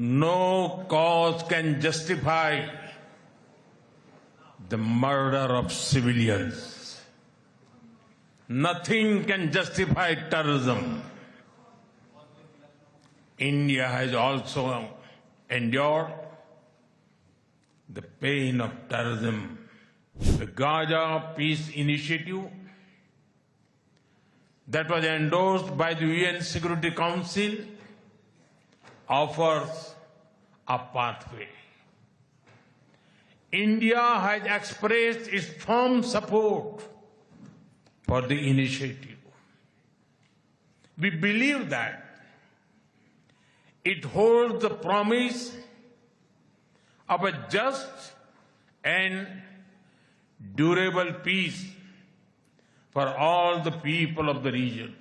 No cause can justify the murder of civilians. Nothing can justify terrorism. India has also endured the pain of terrorism. The Gaza Peace Initiative that was endorsed by the UN Security Council offers a pathway. India has expressed its firm support for the initiative. We believe that it holds the promise of a just and durable peace for all the people of the region,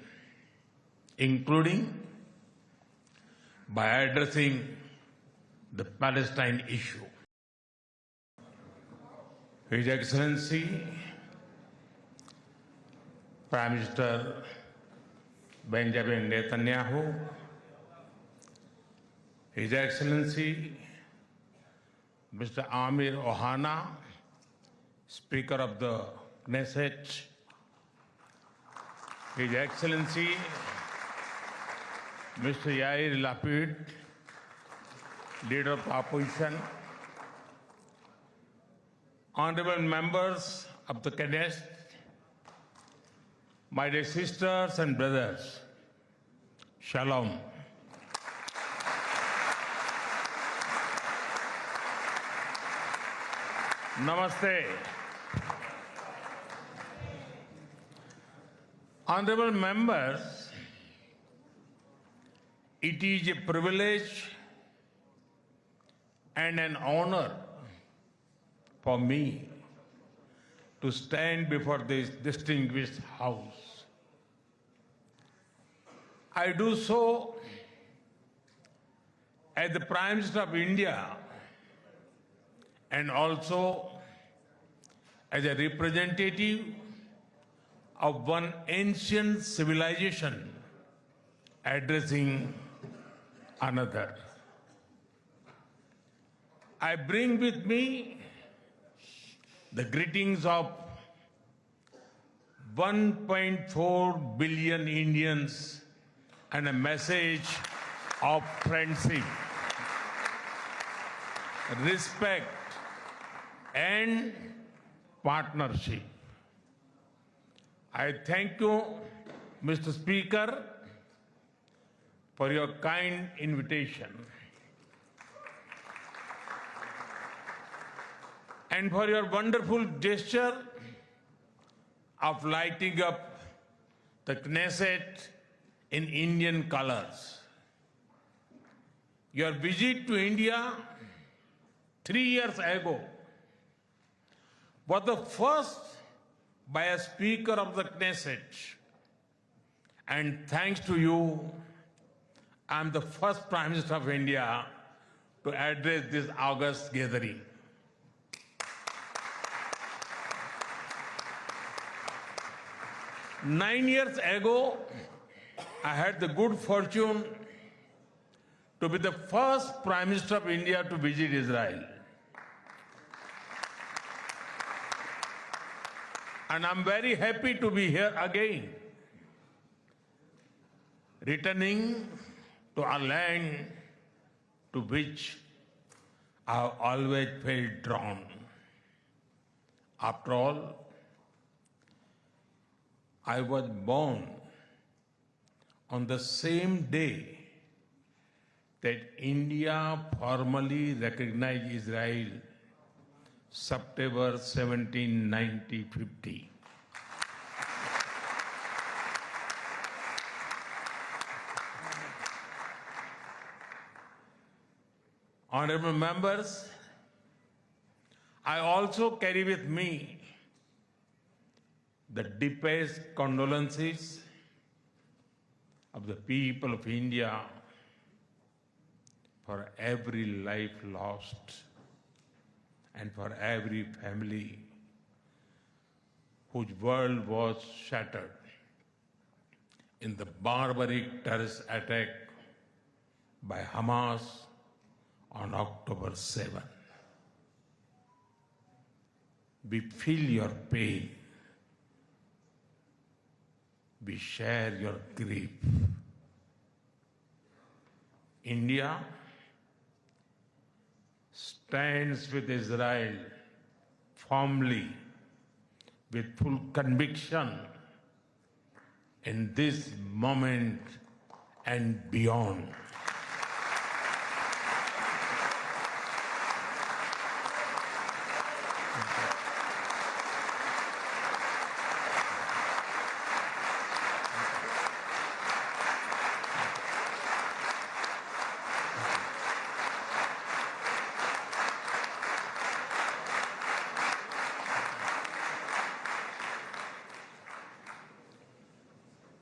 including by addressing the Palestine issue. His Excellency Prime Minister Benjamin Netanyahu, His Excellency Mr. Amir Ohana, Speaker of the Knesset, His Excellency Mr. Yair Lapid, Leader of the Opposition, Honorable members of the Knesset, my dear sisters and brothers, Shalom. Namaste. Honorable members, it is a privilege and an honor for me to stand before this distinguished House. I do so as the Prime Minister of India and also as a representative of one ancient civilization addressing another. I bring with me the greetings of 1.4 billion Indians and a message of friendship, respect, and partnership. I thank you, Mr. Speaker, for your kind invitation and for your wonderful gesture of lighting up the Knesset in Indian colors. Your visit to India 3 years ago was the first by a Speaker of the Knesset, and thanks to you, I am the first Prime Minister of India to address this august gathering. Nine years ago, I had the good fortune to be the first Prime Minister of India to visit Israel. And I'm very happy to be here again, returning to a land to which I have always felt drawn. After all, I was born on the same day that India formally recognized Israel, September 17, 1950. Honorable members, I also carry with me the deepest condolences of the people of India for every life lost and for every family whose world was shattered in the barbaric terrorist attack by Hamas on October 7. We feel your pain. We share your grief. India stands with Israel firmly, with full conviction in this moment and beyond.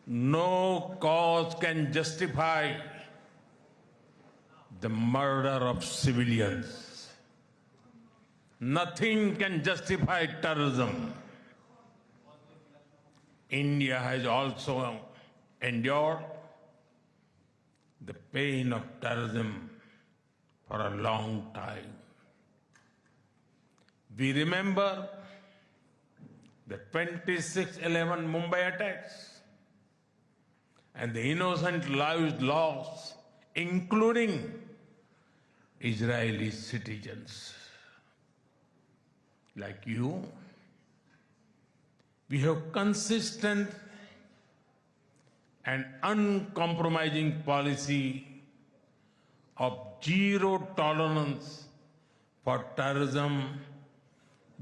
No cause can justify the murder of civilians. Nothing can justify terrorism. India has also endured the pain of terrorism for a long time. We remember the 26/11 Mumbai attacks and the innocent lives lost, including Israeli citizens. Like you, we have consistent and uncompromising policy of zero tolerance for terrorism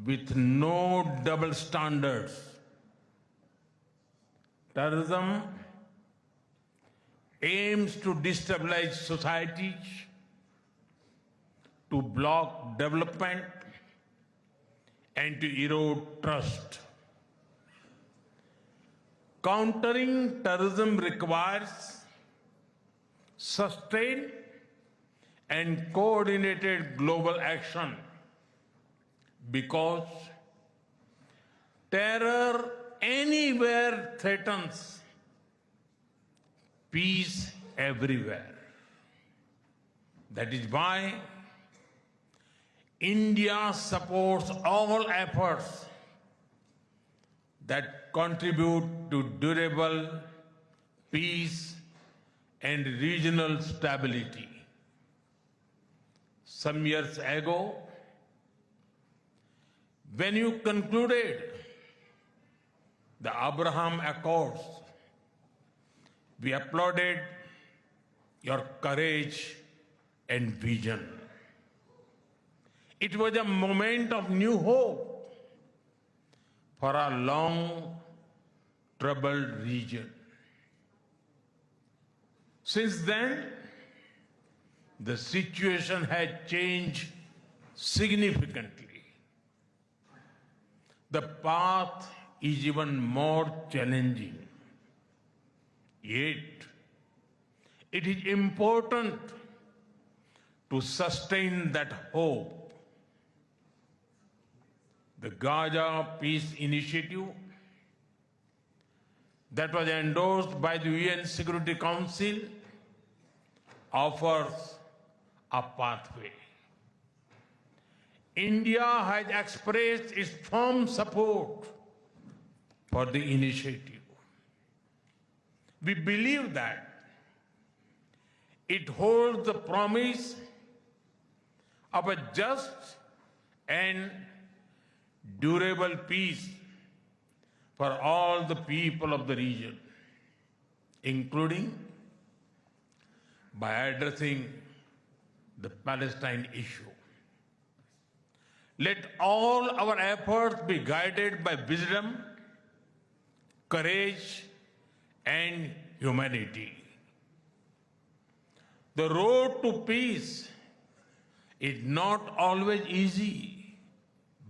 with no double standards. Terrorism aims to destabilize societies, to block development, and to erode trust. Countering terrorism requires sustained and coordinated global action because terror anywhere threatens peace everywhere. That is why India supports all efforts that contribute to durable peace and regional stability. Some years ago, when you concluded the Abraham Accords, we applauded your courage and vision. It was a moment of new hope for our long troubled region. Since then, the situation had changed significantly. The path is even more challenging. Yet, it is important to sustain that hope. The Gaza Peace Initiative that was endorsed by the UN Security Council offers a pathway. India has expressed its firm support for the initiative. We believe that it holds the promise of a just and durable peace for all the people of the region, including by addressing the Palestine issue. Let all our efforts be guided by wisdom, courage, and humanity. The road to peace is not always easy,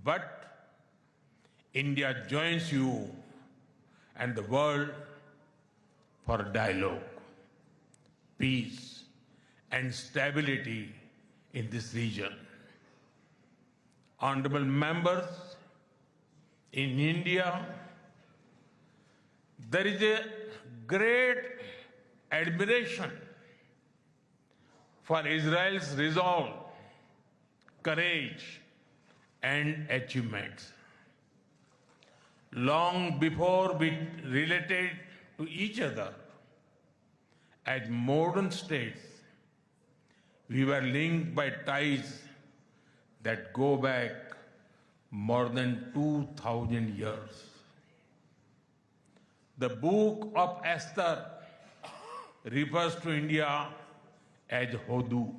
but India joins you and the world for dialogue, peace, and stability in this region. Honorable members, in India, there is a great admiration for Israel's resolve courage, and achievements. Long before we related to each other as modern states, we were linked by ties that go back more than 2,000 years. The book of Esther refers to India as Hodu.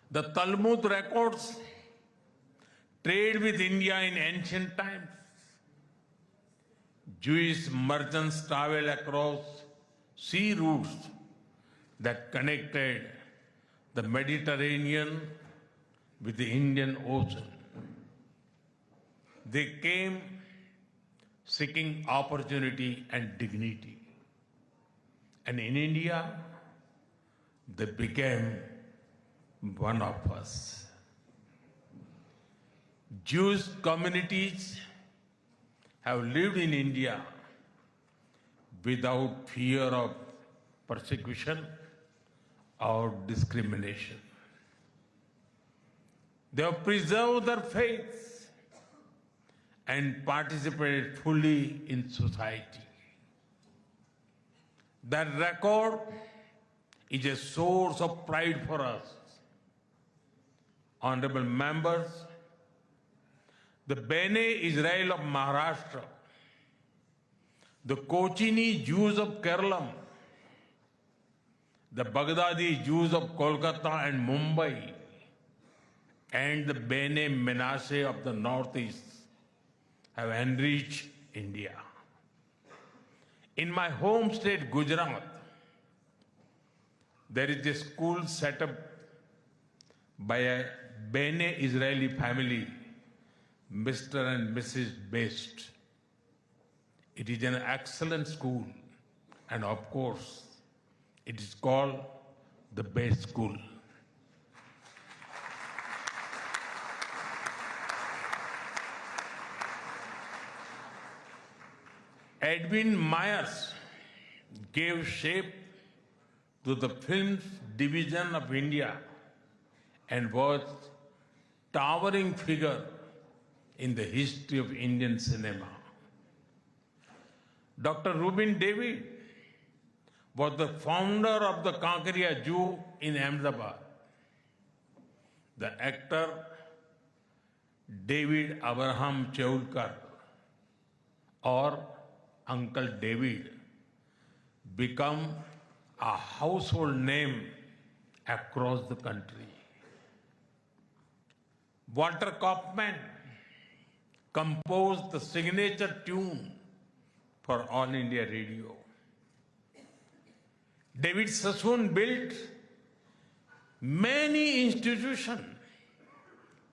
The Talmud records trade with India in ancient times. Jewish merchants traveled across sea routes that connected the Mediterranean with the Indian Ocean. They came seeking opportunity and dignity. And in India, they became one of us. Jewish communities have lived in India without fear of persecution or discrimination. They have preserved their faith and participated fully in society. That record is a source of pride for us. Honorable members, the Bene Israel of Maharashtra, the Kochini Jews of Kerala, the Baghdadi Jews of Kolkata and Mumbai, and the Bene Menashe of the Northeast have enriched India. In my home state, Gujarat, there is a school set up by a Bene Israeli family, Mr. and Mrs. Best. It is an excellent school, and of course, it is called the Best School. Edwin Myers gave shape to the film's division of India and was towering figure in the history of Indian cinema. Dr. Rubin David was the founder of the Kankaria Zoo in Ahmedabad. The actor David Abraham Cheulkar, or Uncle David, become a household name across the country. Walter Kaufman composed the signature tune for All India Radio. David Sassoon built many institutions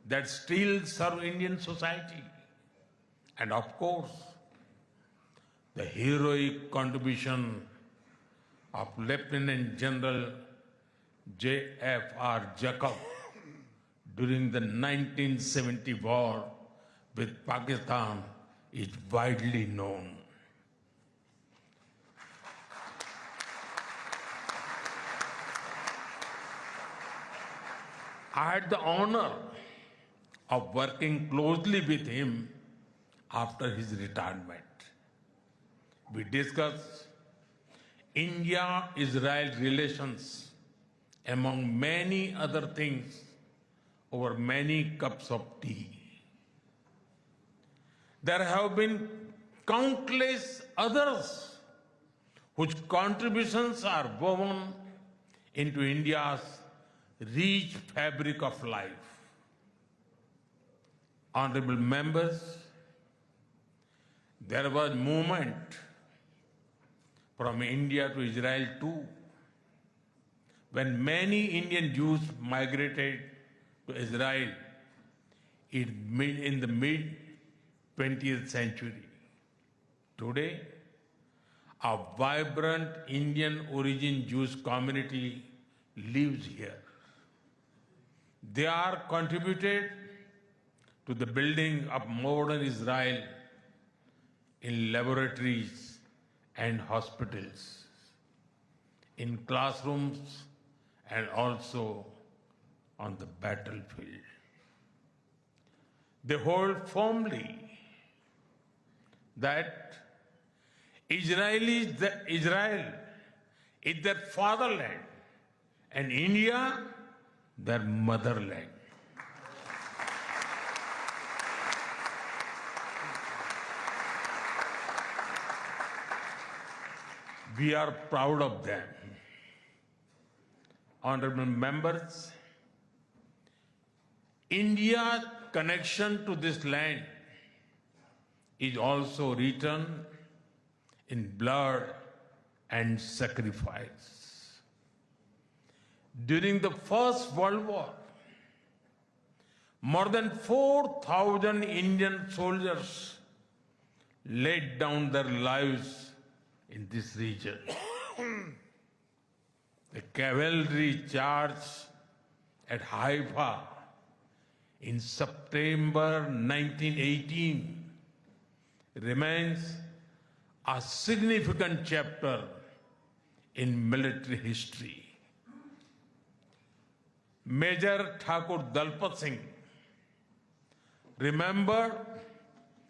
that still serve Indian society. And of course, the heroic contribution of Lieutenant General J.F.R. Jacob during the 1970 war with Pakistan is widely known. I had the honor of working closely with him after his retirement. We discussed India-Israel relations, among many other things, over many cups of tea. There have been countless others whose contributions are woven into India's rich fabric of life. Honorable members, there was movement from India to Israel too, when many Indian Jews migrated to Israel in the mid-20th century. Today, a vibrant Indian origin Jewish community lives here. They are contributed to the building of modern Israel in laboratories and hospitals, in classrooms, and also on the battlefield. They hold firmly that Israel is their fatherland and India their motherland. We are proud of them. Honorable members, India's connection to this land is also written in blood and sacrifice. During the First World War, more than 4,000 Indian soldiers laid down their lives in this region. The cavalry charge at Haifa in September 1918 remains a significant chapter in military history. Major Thakur Dalpat Singh, remembered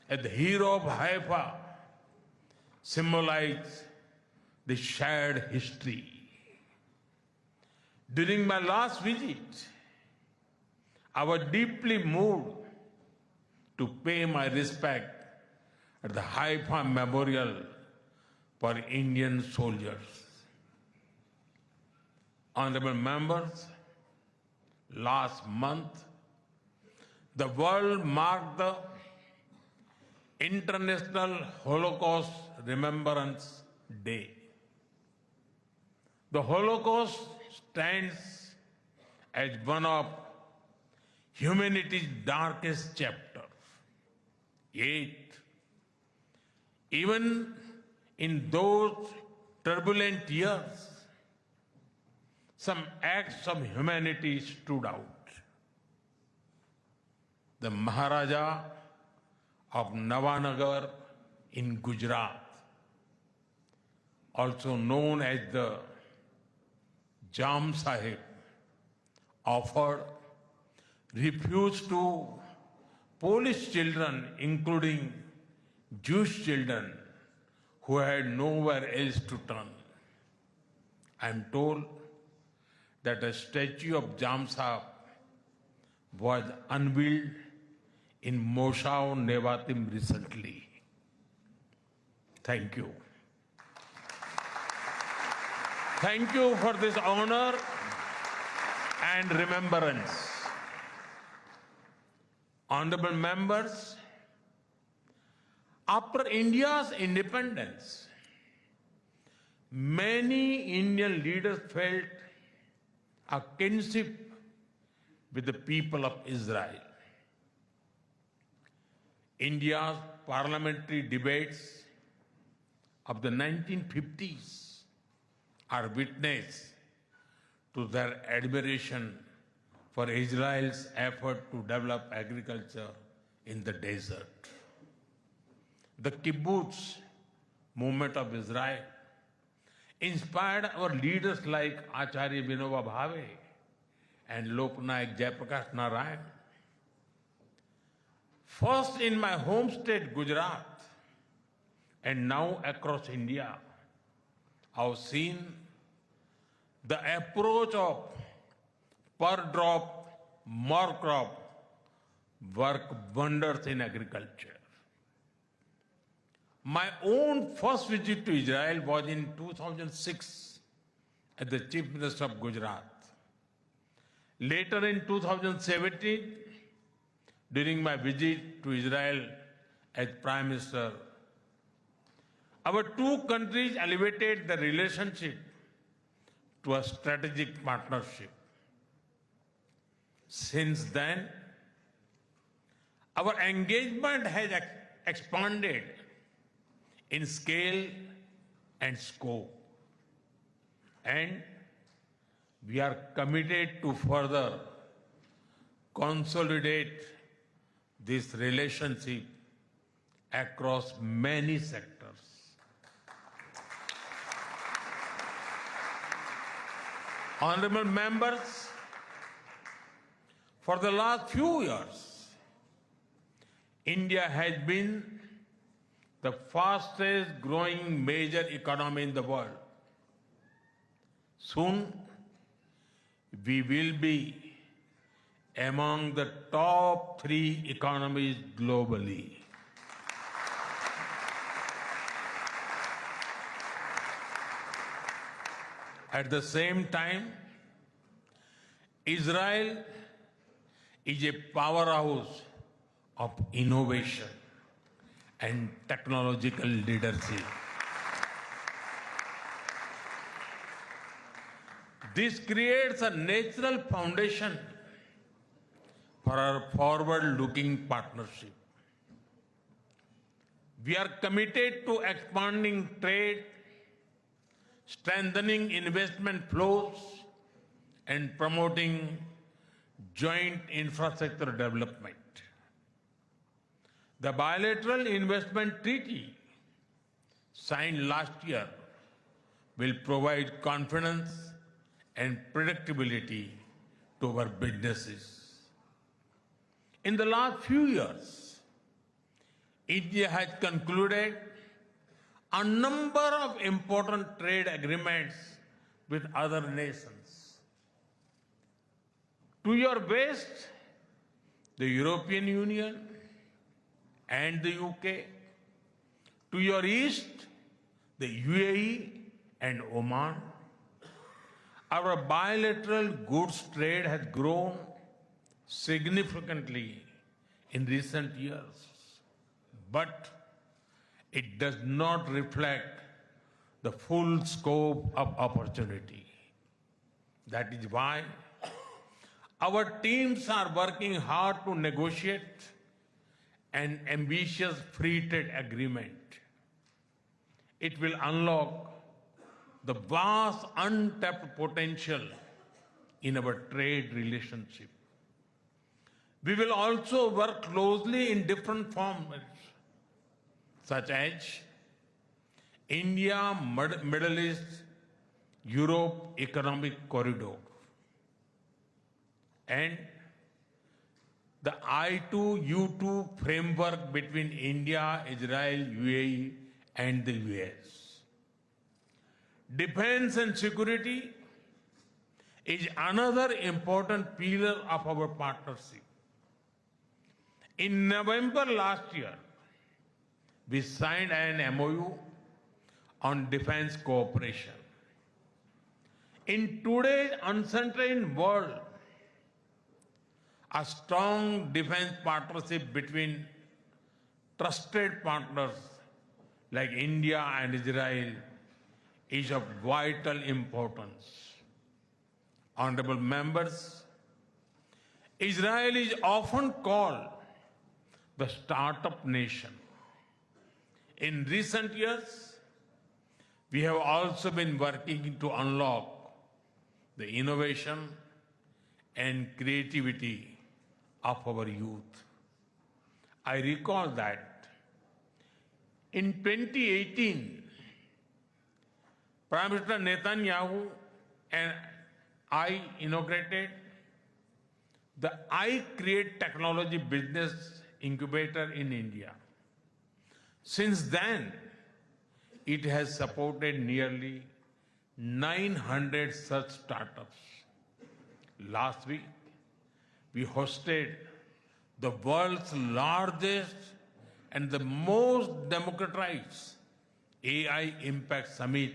as the hero of Haifa, symbolized the shared history. During my last visit, I was deeply moved to pay my respect at the Haifa Memorial for Indian soldiers. Honorable members, last month, the world marked the International Holocaust Remembrance Day. The Holocaust stands as one of humanity's darkest chapters. Yet, even in those turbulent years, some acts of humanity stood out. The Maharaja of Navanagar in Gujarat, also known as the Jam Sahib, offered refuge to Polish children, including Jewish children who had nowhere else to turn. I am told that a statue of Jam Sahib was unveiled in Moshav Nevatim recently. Thank you. Thank you for this honor and remembrance. Honorable members, after India's independence, many Indian leaders felt a kinship with the people of Israel. India's parliamentary debates of the 1950s are witness to their admiration for Israel's effort to develop agriculture in the desert. The kibbutz movement of Israel inspired our leaders like Acharya Vinoba Bhave and Loknayak Jayaprakash Narayan. First in my home state, Gujarat, and now across India, I've seen the approach of per drop, more crop work wonders in agriculture. My own first visit to Israel was in 2006 as the Chief Minister of Gujarat. Later in 2017, during my visit to Israel as Prime Minister, our two countries elevated the relationship to a strategic partnership. Since then, our engagement has expanded in scale and scope, and we are committed to further consolidate this relationship across many sectors. Honorable members, For the last few years, India has been the fastest growing major economy in the world. Soon, we will be among the top 3 economies globally. At the same time, Israel is a powerhouse of innovation and technological leadership. This creates a natural foundation for our forward-looking partnership. We are committed to expanding trade, strengthening investment flows, and promoting joint infrastructure development. The bilateral investment treaty signed last year will provide confidence and predictability to our businesses. In the last few years, India has concluded a number of important trade agreements with other nations. To your west, the European Union and the UK. To your east, the UAE and Oman. Our bilateral goods trade has grown significantly in recent years, but it does not reflect the full scope of opportunity. That is why our teams are working hard to negotiate an ambitious free trade agreement. It will unlock the vast untapped potential in our trade relationship. We will also work closely in different formats, such as India, Middle East, Europe Economic Corridor, and the I2U2 framework between India, Israel, UAE, and the US. Defense and security is another important pillar of our partnership. In November last year, we signed an MOU on defense cooperation. In today's uncertain world, a strong defense partnership between trusted partners like India and Israel is of vital importance. Honorable members, Israel is often called the startup nation. In recent years, we have also been working to unlock the innovation and creativity of our youth. I recall that in 2018, Prime Minister Netanyahu and I inaugurated the I Create Technology Business Incubator in India. Since then, it has supported nearly 900 such startups. Last week, we hosted the world's largest and the most democratized AI Impact Summit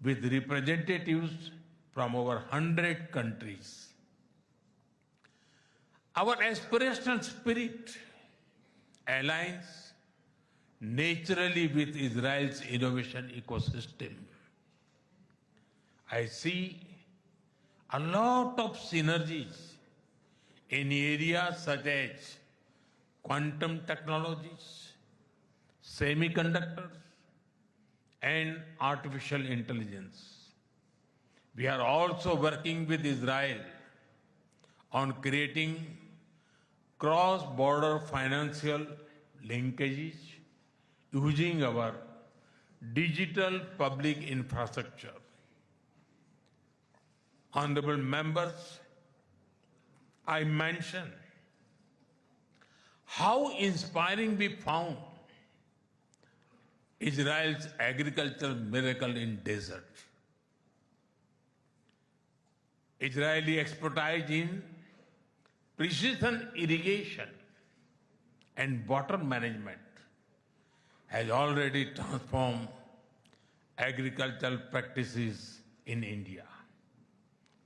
with representatives from over 100 countries. Our aspirational spirit aligns naturally with Israel's innovation ecosystem. I see a lot of synergies in areas such as quantum technologies, semiconductors, and artificial intelligence. We are also working with Israel on creating cross-border financial linkages using our digital public infrastructure. Honorable members, I mentioned how inspiring we found Israel's agricultural miracle in desert. Israeli expertise in precision irrigation and water management has already transformed agricultural practices in India.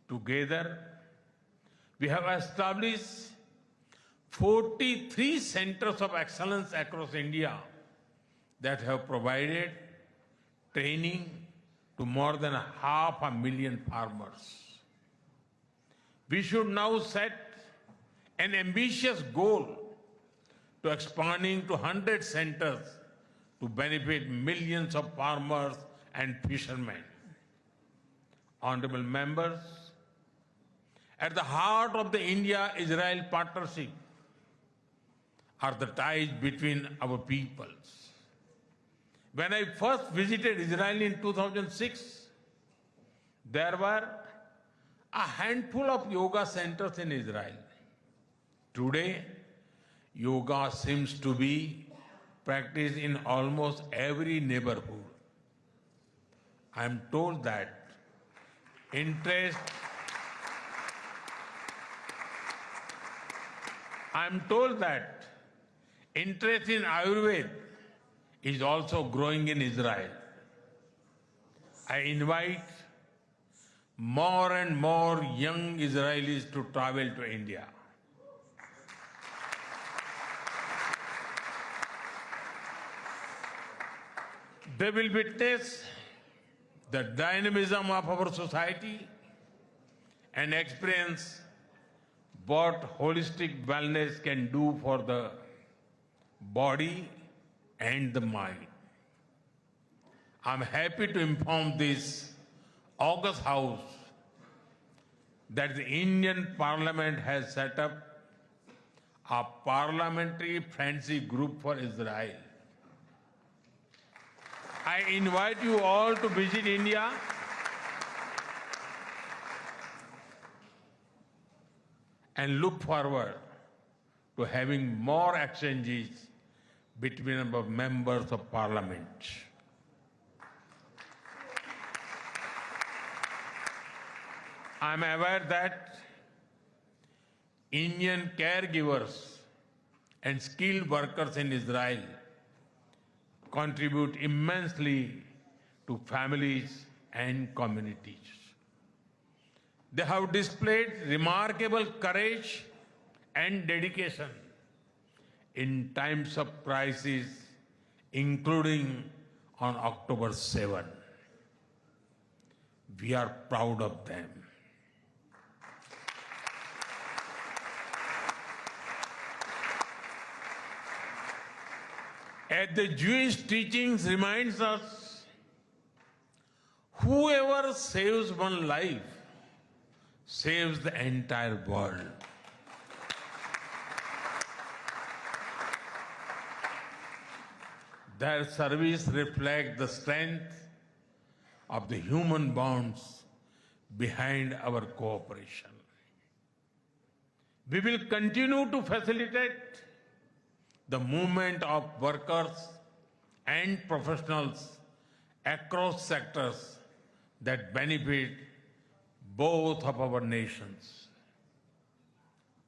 Together, we have established 43 centers of excellence across India that have provided training to more than 500,000 farmers. We should now set an ambitious goal to expanding to 100 centers to benefit millions of farmers and fishermen. Honorable members, at the heart of the India-Israel partnership are the ties between our peoples. When I first visited Israel in 2006, there were a handful of yoga centers in Israel. Today, yoga seems to be practiced in almost every neighborhood. I am told that interest in Ayurveda is also growing in Israel. I invite more and more young Israelis to travel to India. They will witness the dynamism of our society and experience what holistic wellness can do for the body and the mind. I'm happy to inform this August House that the Indian Parliament has set up a parliamentary friendship group for Israel. I invite you all to visit India and look forward to having more exchanges between our members of parliament. I am aware that Indian caregivers and skilled workers in Israel contribute immensely to families and communities. They have displayed remarkable courage and dedication in times of crisis, including on October 7. We are proud of them. As the Jewish teachings reminds us, whoever saves one life saves the entire world. Their service reflects the strength of the human bonds behind our cooperation. We will continue to facilitate the movement of workers and professionals across sectors that benefit both of our nations.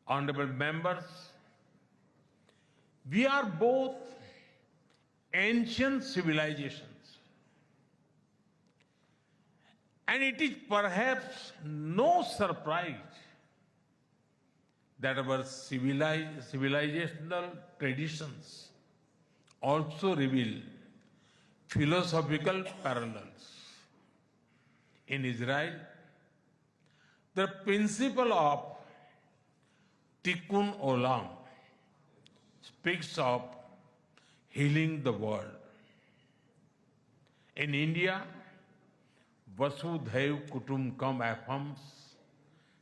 Honorable members, we are both ancient civilizations, and it is perhaps no surprise that our civilizational traditions also reveal philosophical parallels. In Israel, the principle of Tikkun Olam speaks of healing the world. In India, Vasudhaiv Kutumbakam affirms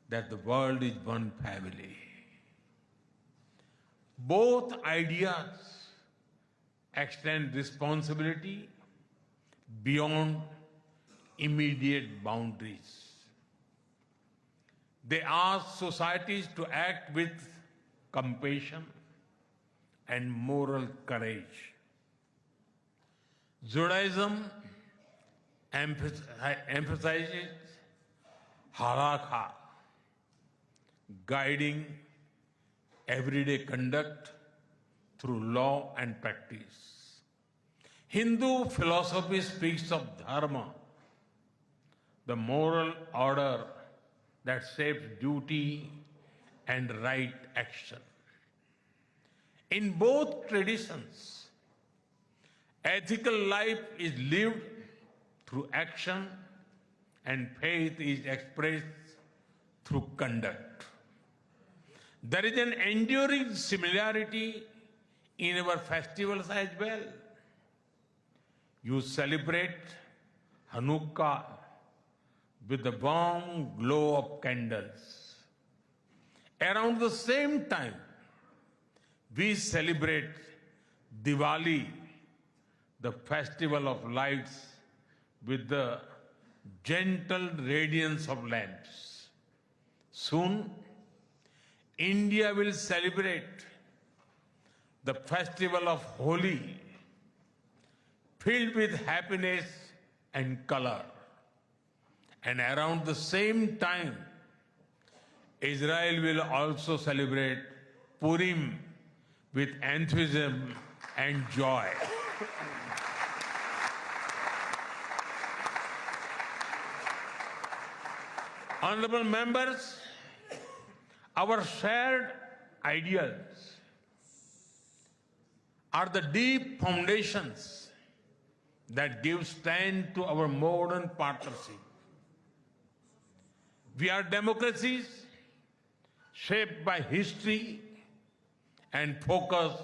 that the world is one family. Both ideas extend responsibility beyond immediate boundaries. They ask societies to act with compassion and moral courage. Judaism emphasizes halakha, guiding everyday conduct through law and practice. Hindu philosophy speaks of dharma, the moral order that shapes duty and right action. In both traditions, ethical life is lived through action and faith is expressed through conduct. There is an enduring similarity in our festivals as well. You celebrate Hanukkah with the warm glow of candles. Around the same time, we celebrate Diwali, the festival of lights, with the gentle radiance of lamps. Soon, India will celebrate the festival of Holi, filled with happiness and color. And around the same time, Israel will also celebrate Purim with enthusiasm and joy. Honorable members, our shared ideals are the deep foundations that give strength to our modern partnership. We are democracies shaped by history and focused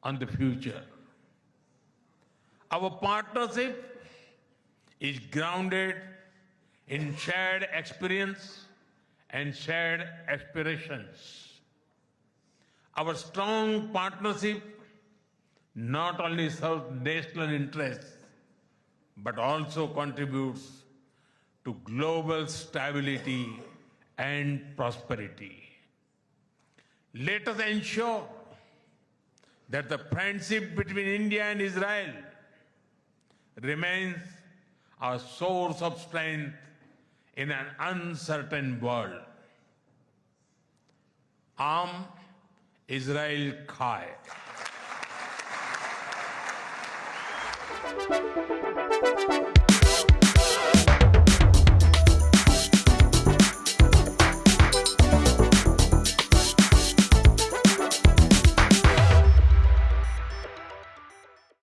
on the future. Our partnership is grounded in shared experience and shared aspirations. Our strong partnership not only serves national interests, but also contributes to global stability and prosperity. Let us ensure that the friendship between India and Israel remains a source of strength in an uncertain world. Am Israel Chai.